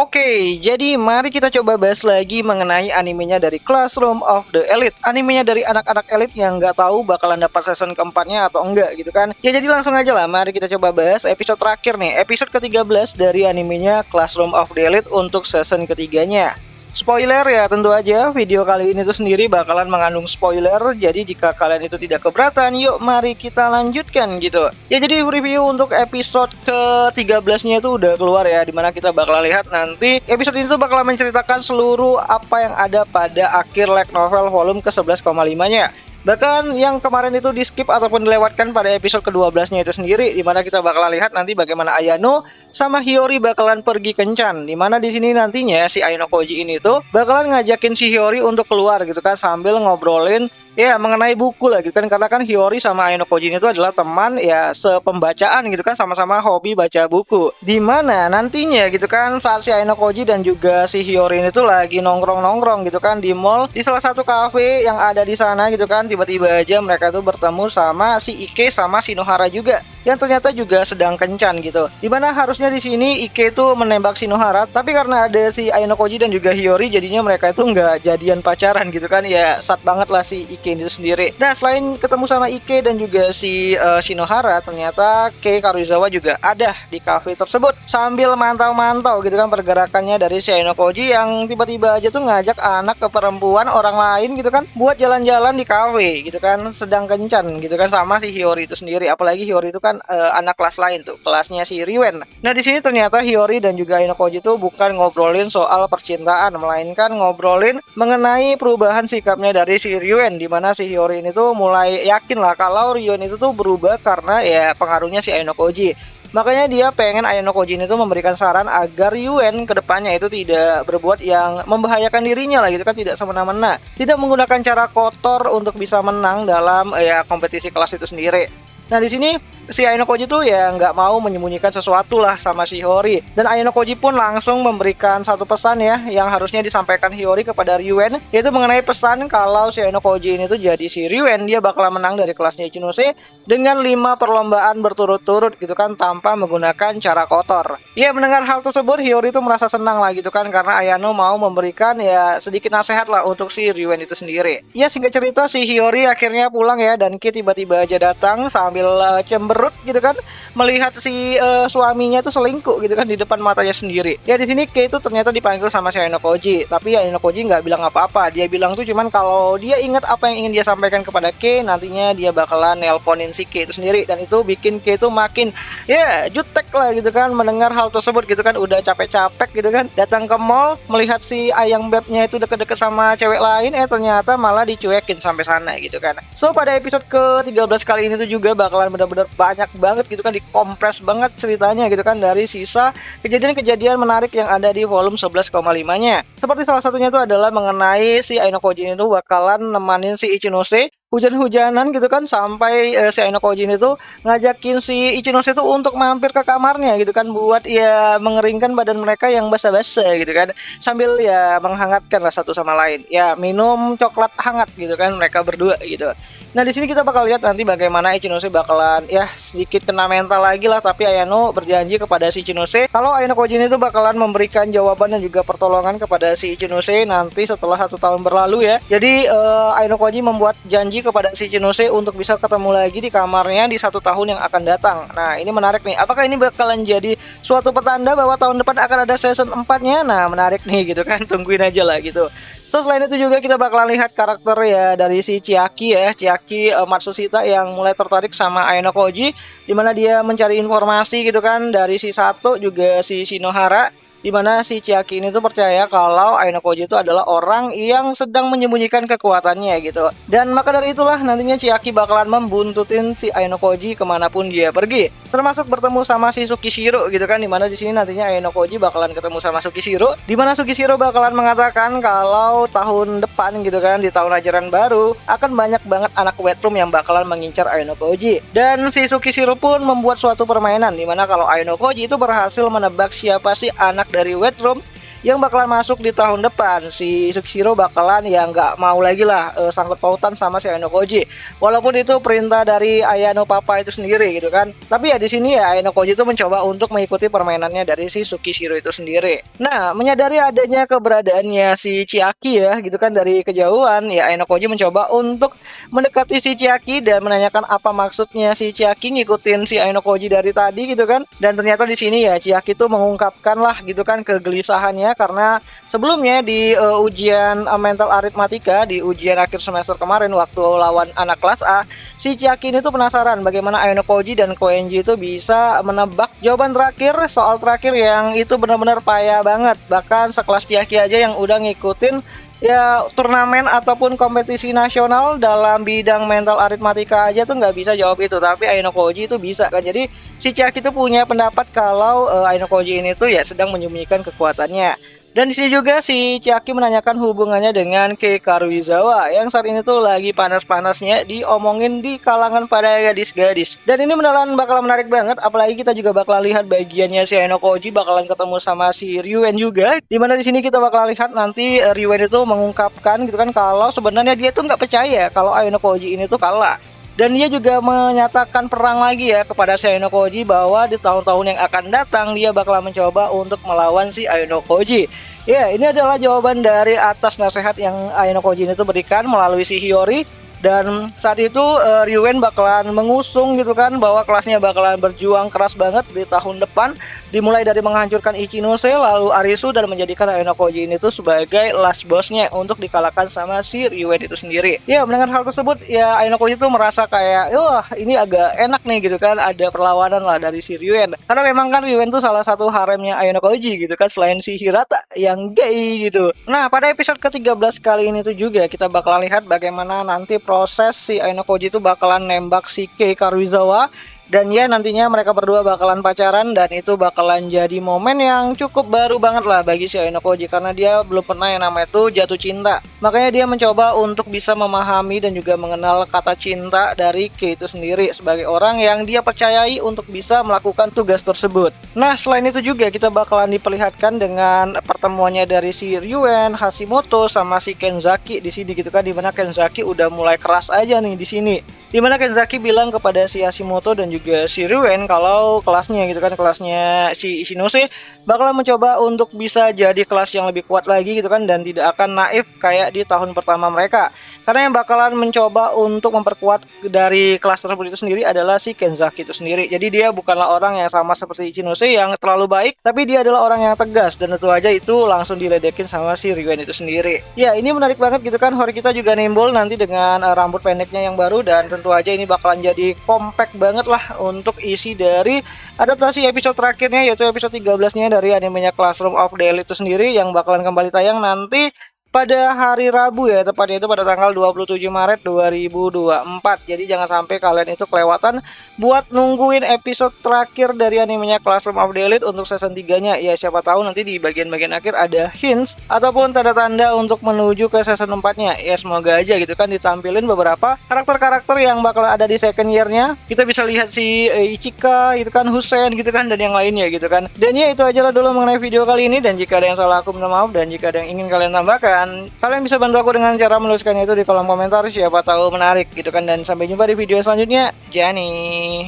Oke, jadi mari kita coba bahas lagi mengenai animenya dari Classroom of the Elite. Animenya dari anak-anak elit yang nggak tahu bakalan dapat season keempatnya atau enggak gitu kan. Ya jadi langsung aja lah, mari kita coba bahas episode terakhir nih, episode ke-13 dari animenya Classroom of the Elite untuk season ketiganya. Spoiler ya, tentu aja video kali ini tuh sendiri bakalan mengandung spoiler. Jadi jika kalian itu tidak keberatan, yuk mari kita lanjutkan gitu. Ya jadi review untuk episode ke-13 nya itu udah keluar ya, dimana kita bakalan lihat nanti episode ini tuh bakalan menceritakan seluruh apa yang ada pada akhir light novel volume ke-11,5-nya. Bahkan yang kemarin itu di skip ataupun dilewatkan pada episode ke-12-nya itu sendiri, dimana kita bakalan lihat nanti bagaimana Ayano sama Hiyori bakalan pergi kencan. Dimana di sini nantinya si Ayano Koji ini tuh bakalan ngajakin si Hiyori untuk keluar gitu kan, sambil ngobrolin ya mengenai buku lah gitu kan, karena kan Hiyori sama Ayano Koji itu adalah teman ya sepembacaan gitu kan, sama-sama hobi baca buku. Dimana nantinya gitu kan saat si Ayano Koji dan juga si Hiyori ini tuh lagi nongkrong-nongkrong gitu kan di mall, di salah satu cafe yang ada di sana gitu kan, tiba-tiba aja mereka tuh bertemu sama si Ike sama Shinohara juga, yang ternyata juga sedang kencan gitu. Dimana harusnya di sini Ike tuh menembak Shinohara, tapi karena ada si Ayano Koji dan juga Hiyori, jadinya mereka itu nggak jadian pacaran gitu kan. Ya sad banget lah si Ike itu sendiri. Nah selain ketemu sama Ike dan juga si Shinohara, ternyata Kei Karuizawa juga ada di cafe tersebut sambil mantau-mantau gitu kan pergerakannya dari si Ayano Koji yang tiba-tiba aja tuh ngajak anak ke perempuan orang lain gitu kan buat jalan-jalan di cafe gitu kan, sedang kencan gitu kan sama si Hiyori itu sendiri. Apalagi Hiyori itu kan anak kelas lain tuh, kelasnya si Riwen. Nah di sini ternyata Hiyori dan juga Ayano Koji tuh bukan ngobrolin soal percintaan, melainkan ngobrolin mengenai perubahan sikapnya dari si Riwen, di mana si Hiyori ini tuh mulai yakin lah kalau Riwen itu tuh berubah karena ya pengaruhnya si Ayano Koji. Makanya dia pengen Ayano Koji ini tuh memberikan saran agar Yuen kedepannya itu tidak berbuat yang membahayakan dirinya lah gitu kan, tidak semena-mena, tidak menggunakan cara kotor untuk bisa menang dalam ya kompetisi kelas itu sendiri. Nah di sini si Ayano Koji tuh ya nggak mau menyembunyikan sesuatu lah sama si Hiyori, dan Ayano Koji pun langsung memberikan satu pesan ya yang harusnya disampaikan Hiyori kepada Ryuen, yaitu mengenai pesan kalau si Ayano Koji ini tuh jadi si Ryuen dia bakal menang dari kelasnya Ichinose dengan 5 perlombaan berturut-turut gitu kan tanpa menggunakan cara kotor. Ya mendengar hal tersebut Hiyori tuh merasa senang lah gitu kan, karena Ayano mau memberikan ya sedikit nasihat lah untuk si Ryuen itu sendiri. Ya singkat cerita si Hiyori akhirnya pulang ya, dan Ki tiba-tiba aja datang sambil cemberut gitu kan melihat si suaminya tuh selingkuh gitu kan di depan matanya sendiri. Ya di sini Kei itu ternyata dipanggil sama si Ayano Koji, tapi Ayano Koji nggak bilang apa-apa. Dia bilang tuh cuman kalau dia ingat apa yang ingin dia sampaikan kepada Kei, nantinya dia bakalan nelponin si Kei itu sendiri, dan itu bikin Kei itu makin ya jutek lah gitu kan mendengar hal tersebut gitu kan. Udah capek-capek gitu kan datang ke mall melihat si ayang bebnya itu deket-deket sama cewek lain, ternyata malah dicuekin sampai sana gitu kan. So pada episode ke-13 kali ini tuh juga bakalan benar-benar banyak banget gitu kan, dikompres banget ceritanya gitu kan dari sisa kejadian-kejadian menarik yang ada di volume 11,5-nya. Seperti salah satunya itu adalah mengenai si Ayano Koji itu bakalan nemanin si Ichinose hujan-hujanan gitu kan, sampai si Ayano Koji itu ngajakin si Ichinose itu untuk mampir ke kamarnya gitu kan, buat ya mengeringkan badan mereka yang basah-basah gitu kan, sambil ya menghangatkan lah satu sama lain, ya minum coklat hangat gitu kan mereka berdua gitu. Nah di sini kita bakal lihat nanti bagaimana Ichinose bakalan ya sedikit kena mental lagi lah, tapi Ayano berjanji kepada si Ichinose kalau Ayano Koji itu bakalan memberikan jawaban dan juga pertolongan kepada si Ichinose nanti setelah 1 tahun berlalu ya. Jadi Ayano Koji membuat janji kepada si Ichinose untuk bisa ketemu lagi di kamarnya di 1 tahun yang akan datang. Nah ini menarik nih, apakah ini bakalan jadi suatu petanda bahwa tahun depan akan ada season 4-nya? Nah menarik nih gitu kan, tungguin aja lah gitu. So selain itu juga kita bakalan lihat karakter ya dari si Chiaki ya, Chiaki Matsushita yang mulai tertarik sama Ayano Koji, dimana dia mencari informasi gitu kan dari si Sato juga si Shinohara, dimana si Chiaki ini tuh percaya kalau Ayano Koji itu adalah orang yang sedang menyembunyikan kekuatannya gitu. Dan maka dari itulah nantinya Chiaki bakalan membuntutin si Ayano Koji kemanapun dia pergi, termasuk bertemu sama si Tsukishiro gitu kan, dimana di sini nantinya Ayano Koji bakalan ketemu sama Tsukishiro, dimana Tsukishiro bakalan mengatakan kalau tahun depan gitu kan, di tahun ajaran baru akan banyak banget anak wetroom yang bakalan mengincar Ayano Koji. Dan si Tsukishiro pun membuat suatu permainan dimana kalau Ayano Koji itu berhasil menebak siapa sih anak dari wetroom yang bakalan masuk di tahun depan. Si Sukishiro bakalan ya nggak mau lagi lah sangkut pautan sama si Ayano Koji, walaupun itu perintah dari Ayano Papa itu sendiri gitu kan. Tapi ya di sini ya Ayano Koji itu mencoba untuk mengikuti permainannya dari si Sukishiro itu sendiri. Nah, menyadari adanya keberadaannya si Chiaki ya gitu kan dari kejauhan, ya Ayano Koji mencoba untuk mendekati si Chiaki dan menanyakan apa maksudnya si Chiaki ngikutin si Ayano Koji dari tadi gitu kan. Dan ternyata di sini ya Chiaki tuh mengungkapkan lah gitu kan kegelisahannya karena sebelumnya di ujian mental aritmatika di ujian akhir semester kemarin waktu lawan anak kelas A, si Chiaki ini tuh penasaran bagaimana Ayano Koji dan Koenji itu bisa menebak jawaban terakhir soal terakhir yang itu benar-benar payah banget. Bahkan sekelas Chiaki aja yang udah ngikutin ya turnamen ataupun kompetisi nasional dalam bidang mental aritmatika aja tuh nggak bisa jawab itu, tapi Ayano Koji itu bisa kan. Jadi si Chiaki itu punya pendapat kalau Ayano Koji ini tuh ya sedang menyembunyikan kekuatannya. Dan di sini juga si Chiaki menanyakan hubungannya dengan Kei Karuizawa yang saat ini tuh lagi panas-panasnya diomongin di kalangan para gadis-gadis. Dan ini beneran bakalan menarik banget, apalagi kita juga bakalan lihat bagiannya si Ayano Koji bakalan ketemu sama si Ryuen juga. Dimana di sini kita bakalan lihat nanti Ryuen itu mengungkapkan gitu kan kalau sebenarnya dia tuh nggak percaya kalau Ayano Koji ini tuh kalah. Dan dia juga menyatakan perang lagi ya kepada si Ayano Koji bahwa di tahun-tahun yang akan datang dia bakal mencoba untuk melawan si Ayano Koji. Ya, ini adalah jawaban dari atas nasihat yang Ayano Koji itu berikan melalui si Hiyori. Dan saat itu Ryuen bakalan mengusung gitu kan bahwa kelasnya bakalan berjuang keras banget di tahun depan, dimulai dari menghancurkan Ichinose lalu Arisu dan menjadikan Ayano Koji ini tuh sebagai last bossnya untuk dikalahkan sama si Ryuen itu sendiri. Ya, mendengar hal tersebut ya Ayano Koji tuh merasa kayak wah ini agak enak nih gitu kan, ada perlawanan lah dari si Ryuen. Karena memang kan Ryuen tuh salah satu haremnya Ayano Koji gitu kan, selain si Hirata yang gay gitu. Nah, pada episode ke-13 kali ini tuh juga kita bakalan lihat bagaimana nanti proses si Ayano Koji itu bakalan nembak si Kei Karuizawa. Dan ya nantinya mereka berdua bakalan pacaran dan itu bakalan jadi momen yang cukup baru banget lah bagi si Ayano Koji karena dia belum pernah yang namanya itu jatuh cinta. Makanya dia mencoba untuk bisa memahami dan juga mengenal kata cinta dari Kei itu sendiri sebagai orang yang dia percayai untuk bisa melakukan tugas tersebut. Nah, selain itu juga kita bakalan diperlihatkan dengan pertemuannya dari si Ryuen, Hashimoto sama si Kenzaki di sini gitu kan, dimana Kenzaki udah mulai keras aja nih di sini. Dimana Kenzaki bilang kepada si Hashimoto dan juga si Ryuen kalau kelasnya gitu kan, kelasnya si Ichinose bakalan mencoba untuk bisa jadi kelas yang lebih kuat lagi gitu kan, dan tidak akan naif kayak di tahun pertama mereka. Karena yang bakalan mencoba untuk memperkuat dari kelas tersebut itu sendiri adalah si Kenzaki itu sendiri. Jadi dia bukanlah orang yang sama seperti Ichinose yang terlalu baik, tapi dia adalah orang yang tegas, dan tentu aja itu langsung diledekin sama si Ryuen itu sendiri. Ya, ini menarik banget gitu kan. Hori kita juga nimbul nanti dengan rambut pendeknya yang baru, dan tentu aja ini bakalan jadi compact banget lah untuk isi dari adaptasi episode terakhirnya, yaitu episode 13-nya dari animenya Classroom of the Elite itu sendiri yang bakalan kembali tayang nanti pada hari Rabu ya, tepatnya itu pada tanggal 27 Maret 2024. Jadi jangan sampai kalian itu kelewatan buat nungguin episode terakhir dari animenya Classroom of the Elite untuk season 3-nya. Ya siapa tahu nanti di bagian-bagian akhir ada hints ataupun tanda-tanda untuk menuju ke season 4-nya. Ya semoga aja gitu kan ditampilin beberapa karakter-karakter yang bakal ada di second year-nya. Kita bisa lihat si Ichika gitu kan, Hussein gitu kan, dan yang lainnya gitu kan. Dan ya itu aja lah dulu mengenai video kali ini, dan jika ada yang salah aku minta maaf, dan jika ada yang ingin kalian tambahkan kalian bisa bantu aku dengan cara menuliskannya itu di kolom komentar, siapa tahu menarik gitu kan. Dan sampai jumpa di video selanjutnya. Jani.